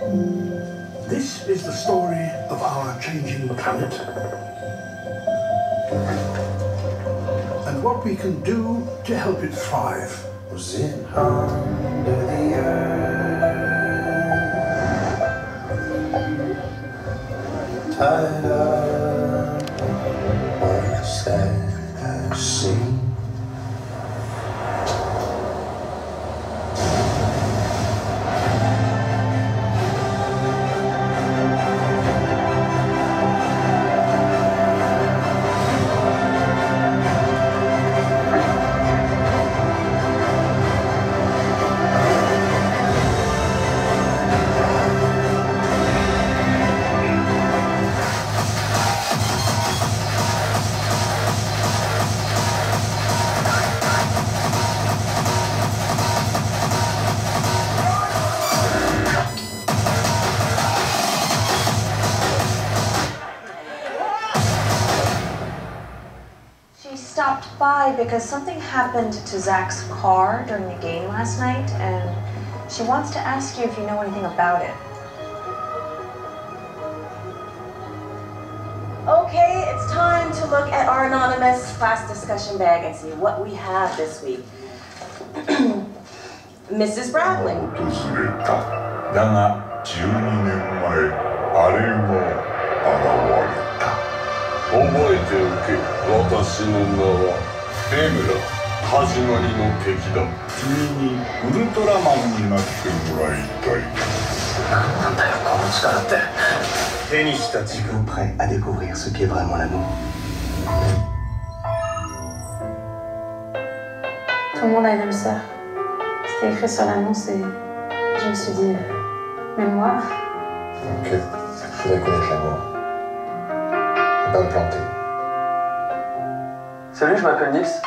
This is the story of our changing planet and what we can do to help it thrive. Was it under the earth? Tied up, what's that I see? She stopped by because something happened to Zach's car during the game last night, and she wants to ask you if you know anything about it. Okay, it's time to look at our anonymous class discussion bag and see what we have this week. Mrs. Bradley. だが12年前あれも現れた。覚えておけ。私の名はエムラ、始まりの敵だ。君にウルトラマンになってもらいたい。何なんだよこの力って。手にした自分prêt à découvrir ce qu'est vraiment l'amour. Tout le monde a une âme sœur. C'était écrit sur l'annonce et je me suis dit, même moi. Ok, il faudrait connaître l'amour. Et pas me planter. Salut, je m'appelle Nils.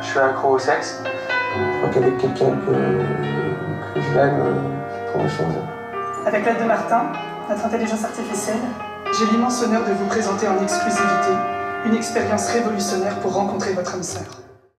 Je suis accro au sexe. Je crois qu'avec quelqu'un que je l'aime, pour me changer. Avec l'aide de Martin, notre intelligence artificielle, j'ai l'immense honneur de vous présenter en exclusivité une expérience révolutionnaire pour rencontrer votre âme sœur.